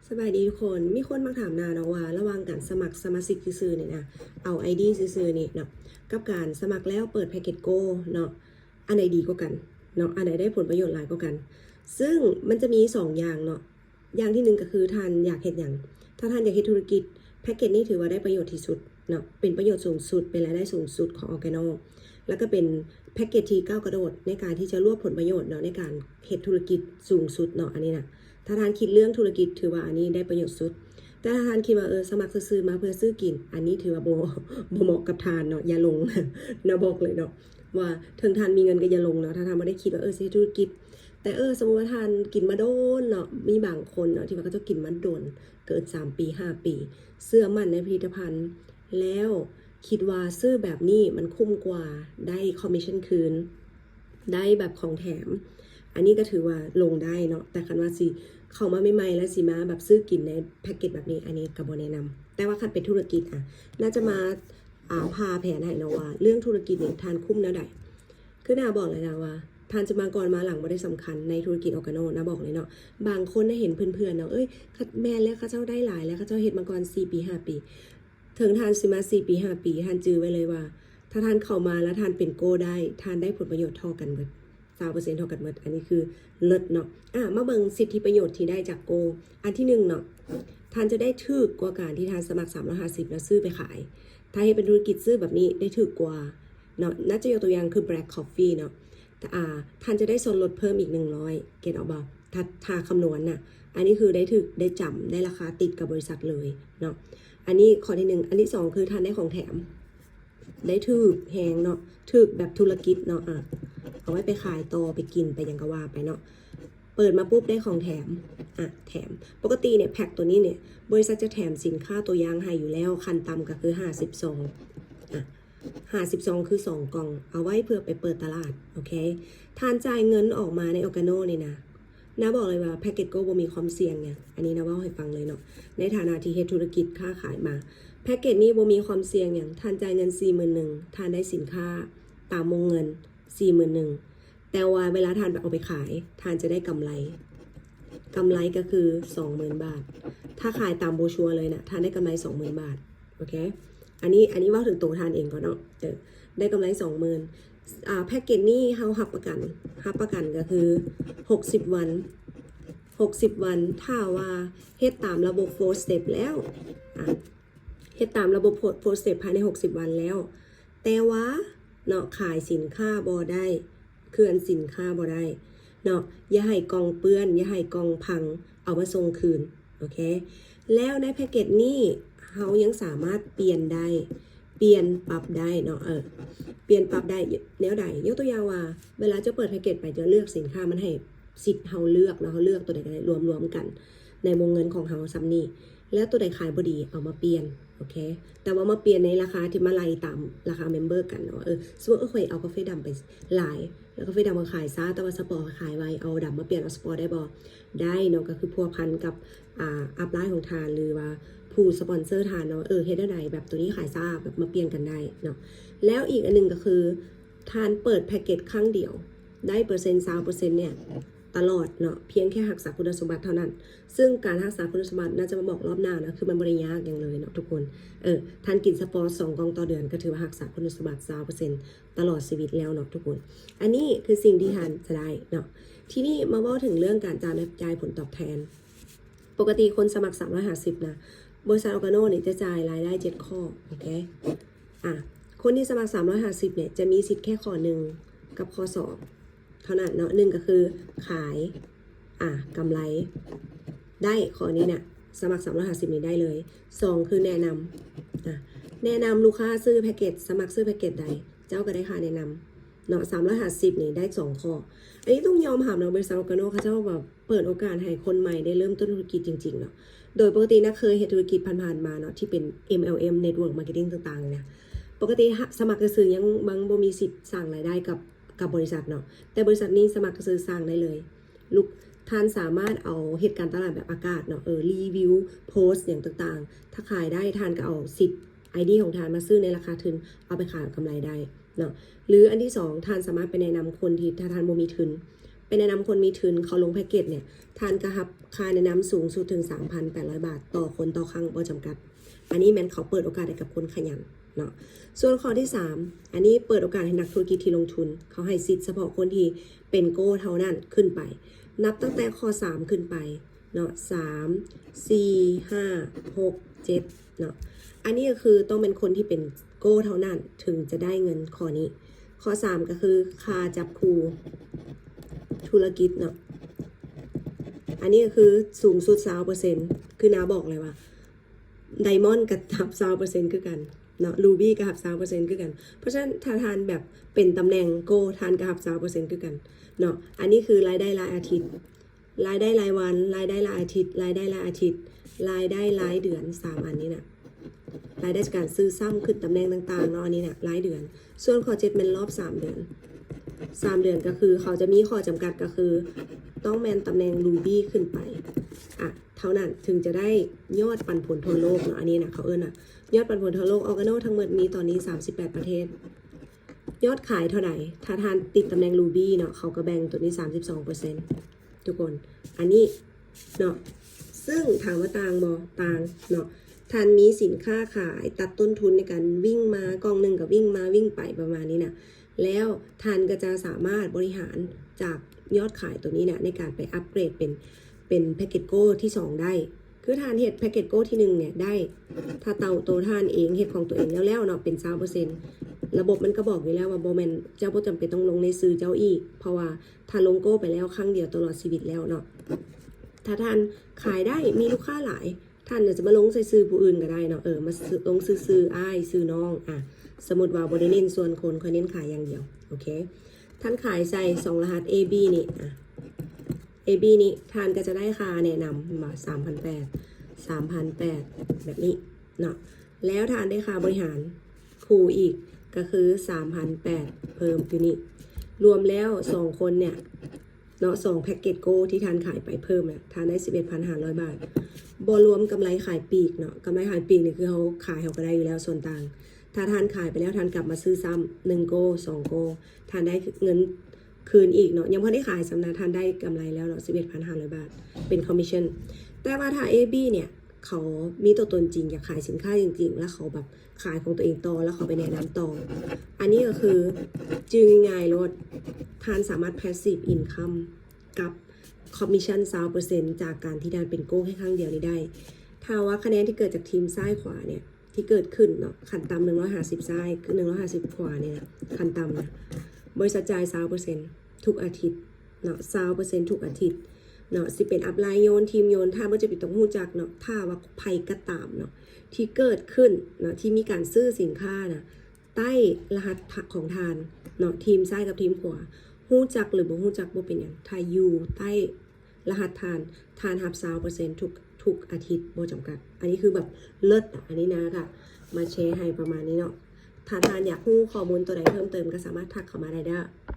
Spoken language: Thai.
สบายดีทุกคนมีคนมาถามนาเนาะว่าระหว่างการสมัครสมาชิกซื่อๆเนี่ยนะเอา ID ซื่อๆนี่เนาะกับการสมัครแล้วเปิดแพ็กเกจโกเนาะอันไหนดีกว่ากันเนาะอันไหนได้ผลประโยชน์หลายกว่ากันซึ่งมันจะมี2อย่างเนาะอย่างที่1ก็คือท่านอยากเฮ็ดหยังถ้าท่านอยากเฮ็ดธุรกิจแพ็กเกจนี้ถือว่าได้ประโยชน์ที่สุดเนาะเป็นประโยชน์สูงสุดเป็นรายได้สูงสุดของ Organo แล้วก็เป็นแพ็กเกจที่ก้าวกระโดดในการที่จะรวบผลประโยชน์เนาะในการเฮ็ดธุรกิจสูงสุดเนาะอันนี้นะถ้าท่านคิดเรื่องธุรกิจถือว่าอันนี้ได้ประโยชน์สุดแต่ถ้าท่านคิดว่าสมัครซื้อมาเพื่อซื้อกินอันนี้ถือว่าบ่เหมาะกับทานเนาะอย่าลงนะบอกเลยเนาะว่าถึงทานมีเงินก็อย่าลงเนาะถ้าทานไม่ได้คิดว่าสิธุรกิจแต่สมมติว่าทานกินมาโดนเนาะมีบางคนเนาะที่ว่าเขาจะกินมันโดนเกิน3 ปี5 ปีเสื้อมั่นในผลิตภัณฑ์แล้วคิดว่าซื้อแบบนี้มันคุ้มกว่าได้คอมมิชชั่นคืนได้แบบของแถมอันนี้ก็ถือว่าลงได้เนาะแต่คันว่าสิเข้ามาใหม่ๆแล้วสิมาแบบซื้อกินในแพ็กเกจแบบนี้อันนี้ก็บ่แนะนำแต่ว่าคันเป็นธุรกิจน่าจะมาพาแผนให้เนาะว่าเรื่องธุรกิจเนี่ยทานคุ้มแนวใดคือน่าบอกเลยนะว่าทานจะมาก่อนมาหลังไม่ได้สำคัญในธุรกิจOrganoนะบอกเลยเนาะบางคนได้เห็นเพื่อนๆเนาะแม่แล้วเขาเจ้าได้หลายแล้วเขาเจ้าเฮ็ดมาก่อน4 ปี 5 ปีถึงทานสิมา4 ปี 5 ปีทานจื้อไว้เลยว่าถ้าทานเข้ามาแล้วทานเป็นโกได้ทานได้ผลประโยชน์เท่ากันหมด20%เท่ากันหมดอันนี้คือเลิศเนาะมาเบิ่งสิทธิประโยชน์ที่ได้จากโกอันที่1เนาะทานจะได้ถูกกว่าการที่ทานสมัคร350แล้วซื้อไปขายถ้าให้เป็นธุรกิจซื้อแบบนี้ได้ถูกกว่าเนาะน่าจะยกตัวอย่างคือ Black Coffee เนาะท่านจะได้ส่วนลดเพิ่มอีก100เกณฑ์เอาบ่ถ้าคำนวณน่ะอันนี้คือได้จำได้ราคาติดกับบริษัทเลยเนาะอันนี้ข้อที่1อันที่2คือท่านได้ของแถมได้ถูกแหงเนาะถูกแบบธุรกิจเนาะเอาไว้ไปขายต่อไปกินไปยังก็ว่าไปเนาะเปิดมาปุ๊บได้ของแถมแถมปกติเนี่ยแพ็คตัวนี้เนี่ยบริษัทจะแถมสินค้าตัวอย่างให้อยู่แล้วคันต่ำก็คือ50 ซอง50 ซองคือ2 กล่องเอาไว้เพื่อไปเปิดตลาดโอเคทานจ่ายเงินออกมาในOrganoนี่นะบอกเลยว่าแพ็กเกจโกบ่มีความเสี่ยงเนี่ยอันนี้นะว่าให้ฟังเลยเนาะในฐานะที่เฮ็ดธุรกิจค้าขายมาแพ็กเกจนี้บ่มีความเสี่ยงอย่างทานจ่ายเงิน 41,000 ทานได้สินค้าตามวงเงิน 41,000 แต่ว่าเวลาทานเอาไปขายทานจะได้กำไรก็คือ 20,000 บาทถ้าขายตามโบรชัวร์เลยนะทานได้กำไร 20,000 บาทโอเคอันนี้ว่าถึงตัวทานเองก่อนเนาะได้กำไร 20,000แพ็กเกจนี้เฮารับประกันก็คือ60 วันถ้าว่าเฮ็ดตามระบบ4 step แล้วเฮ็ดตามระบบ4 step ภายใน60 วันแล้วแต่ว่าเนาะขายสินค้าบ่ได้เคลื่อนสินค้าบ่ได้เนาะอย่าให้กล่องเปื้อนอย่าให้กล่องพังเอามาส่งคืนโอเคแล้วในแพ็กเกจนี้เฮายังสามารถเปลี่ยนปรับได้เนาะเปลี่ยนปรับได้แนวใดยกตัวอย่างว่าเวลาจะเปิดแพ็กเกจไปจะเลือกสินค้ามันให้สิทธิ์เฮาเลือกเนาะเฮาเลือกตัวใดก็ได้รวมกันในวงเงินของเฮาซ้ำนี้แล้วตัวใดขายบ่ดีเอามาเปลี่ยนโอเคแต่ว่ามาเปลี่ยนในราคาที่มาไล่ตามราคาเมมเบอร์กันเนาะสมมุติเคยเอากาแฟดำไปหลายแล้วกาแฟดำมาขายซะแต่ว่าสปอร์ขายไว้เอาดำมาเปลี่ยนเอาสปอร์ได้บ่ได้เนาะก็คือพัวพันกับอัพไลน์ของทานหรือว่าผู้สปอนเซอร์ทานเนาะเฮ็ดได้แบบตัวนี้ขายซ่าแบบมาเปลี่ยนกันได้เนาะแล้วอีกอันนึงก็คือทานเปิดแพ็กเกจครั้งเดียวได้20%เนี่ยตลอดเนาะเพียงแค่รักษาคุณสมบัติเท่านั้นซึ่งการรักษาคุณสมบัติน่าจะมาบอกรอบหน้านะคือมันบริยากอย่างเลยเนาะทุกคนทานกินสปอร์2 กล่องต่อเดือนก็ถือว่ารักษาคุณสมบัติ20%ตลอดชีวิตแล้วเนาะทุกคนอันนี้คือสิ่งที่ทานจะได้เนาะทีนี้มาว่าถึงเรื่องการจ่ายผลตอบแทนปกติคนสมัคร350นะบริษัทOrganoเนี่ยจะจ่ายรายได้7 ข้อโอเคคนที่สมัคร350เนี่ยจะมีสิทธิ์แค่ข้อ1กับข้อ2เท่านั้นเนาะ1ก็คือขายกำไรได้ข้อนี้เนี่ยสมัคร350นี่ได้เลย2คือแนะนำลูกค้าซื้อแพ็กเกจสมัครซื้อแพ็กเกจใดเจ้าก็ได้ค่าแนะนำเนาะ350นี่ได้2 ข้ออันนี้ต้องยอมรับนะบริษัทOrganoเขาเจ้าแบบเปิดโอกาสให้คนใหม่ได้เริ่มต้นธุรกิจจริงๆเนาะโดยปกตินะเคยเห็นธุรกิจผ่านๆมาเนาะที่เป็น MLM Network Marketing ต่างๆเนี่ยปกติสมัครซื้อยังบางบ่มีสิทธิ์สร้างรายได้กับบริษัทเนาะแต่บริษัทนี้สมัครซื้อสร้างได้เลยลูกท่านสามารถเอาเหตุการณ์ตลาดแบบอากาศเนาะรีวิวโพสต์อย่างต่างๆถ้าขายได้ท่านก็เอาสิทธิ์ ID ของท่านมาซื้อในราคาทุนเอาไปขายกำไรได้เนาะหรืออันที่2ท่านสามารถไปแนะนำคนที่ถ้าท่านบ่มีทุนไป เป็นแนะนำคนมีทุนเขาลงแพ็กเกจเนี่ยทานกระหับค่าแนะนำสูงสุดถึง 3,800 บาทต่อคนต่อครั้งบ่จำกัดอันนี้แม่นเขาเปิดโอกาสให้กับคนขยันเนาะส่วนข้อที่ 3อันนี้เปิดโอกาสให้นักธุรกิจที่ลงทุนเขาให้สิทธิ์เฉพาะคนที่เป็นโก้เท่านั้นขึ้นไปนับตั้งแต่ข้อ3ขึ้นไปเนาะ3 4 5 6 7เนาะอันนี้ก็คือต้องเป็นคนที่เป็นโก้เท่านั้นถึงจะได้เงินข้อนี้ข้อ3ก็คือค่าจับคู่ธุรกิจเนาะอันนี้ก็คือสูงสุด 20% คือนาบอกเลยว่าไดมอนด์กับทับ 20% คือกันเนาะรูบี้กับทับ 20% คือกันเพราะฉะนั้นถ้าทานแบบเป็นตำแหน่งโกทานกับทับ 20% คือกันเนาะอันนี้คือรายได้รายอาทิตย์รายได้รายวันรายได้รายอาทิตย์รายได้รายอาทิตย์รายได้รายเดือน3อันนี้นะรายได้จากการซื้อซ้ำขึ้นตำแหน่งต่างๆเนาะอันนี้นะรายเดือนส่วนข้อ7เป็นรอบ3เดือน3เดือนก็คือเขาจะมีข้อจำกัดก็คือต้องแมนตำแหน่งรูบี้ขึ้นไปเท่านั้นถึงจะได้ยอดปันผลทั่วโลกเนาะอันนี้นะเขายอดปันผลทั่วโลกออร์แกโนทั้งหมดมีตอนนี้38ประเทศยอดขายเท่าไหร่ถ้าทานติดตำแหน่งรูบี้เนาะเขาก็แบ่งตัวนี้ 32%ทุกคนอันนี้เนาะซึ่งถามว่าต่างบ่ต่างเนาะทานมีสินค้าขายตัดต้นทุนในการวิ่งมากองหนึ่งกับวิ่งมาวิ่งไปประมาณนี้นะแล้วทานก็จะสามารถบริหารจากยอดขายตัวนี้เนี่ยในการไปอัปเกรดเป็นแพ็กเกจโก้ที่2ได้คือทานเห็ดแพ็กเกจโก้ที่1เนี่ยได้ถ้าตัวทานเองเห็ดของตัวเองแล้วเนาะเป็น 20%ระบบมันก็บอกอยู่แล้วว่าโบแมนเจ้าบ่จำเป็นต้องลงในซื้อเจ้าอีกเพราะว่าถ้าลงโก้ไปแล้วครั้งเดียวตลอดชีวิตแล้วเนาะถ้าทานขายได้มีลูกค้าหลายท่านจะมาลงใส่ซื้อผู้อื่นก็ได้เนาะมาลงซื้ออ้ายซื้อน้องสมมติว่าบ่ได้เน้นส่วนคนคอยเน้นขายอย่างเดียวโอเคท่านขายใส่2รหัส AB นี่AB นี้ทานก็จะได้ค่าแนะนำมา 3,800 แบบนี้เนาะแล้วทานได้ค่าบริหารครูอีกก็คือ 3,800 เพิ่มอยู่นี่รวมแล้ว2คนเนี่ยเนาะ2แพ็กเกจโกที่ทานขายไปเพิ่มทานได้ 11,500 บาทบ่รวมกำไรขายปลีกเนาะกำไรขายปลีกเนี่ยคือเขาขายเขาก็ได้อยู่แล้วส่วนต่างถ้าทานขายไปแล้วทานกลับมาซื้อซ้ำ1โก2โกทานได้เงินคืนอีกเนาะยังพอได้ขายสำนักทานได้กำไรแล้วเนาะ 11,500 บาทเป็นคอมมิชชั่นแต่ว่าถ้า AB เนี่ยเขามีตัวตนจริงอยากขายสินค้าจริงๆแล้วเขาแบบขายของตัวเองต่อแล้วเขาไปแนะนำต่ออันนี้ก็คือจื่อง่ายๆรถทานสามารถ passive income กับคอมมิชชั่น 20% จากการที่ทานเป็นโก้แค่ครั้งเดียวนี้ได้ถ้าว่าคะแนนที่เกิดจากทีมซ้ายขวาเนี่ยที่เกิดขึ้นเนาะขั้นต่ำ150ซ้ายคือ150ขวาเนี่ยนะขั้นต่ำนะบริษัทจ่าย 20% ทุกอาทิตย์เนาะ 20% ทุกอาทิตย์เนาะสิเป็นอัพไลน์โยนทีมโยนถ้าบ่จะปิดต้องหู้จักเนาะถ้าว่าภัยก็ตามเนาะที่เกิดขึ้นเนาะที่มีการซื้อสินค้านะใต้รหัสของทานเนาะทีมซ้ายกับทีมขวาหู้จักหรือบ่หู้จักบ่เป็นหยังถ้าอยู่ใต้รหัสทานรับ 20% ทุกอาทิตย์บ่จำกัดอันนี้คือแบบเลิศอันนี้นะค่ะมาแชร์ให้ประมาณนี้เนาะถ้าทานอยากรู้ข้อมูลตัวใดเพิ่มเติมก็สามารถทักเข้ามาได้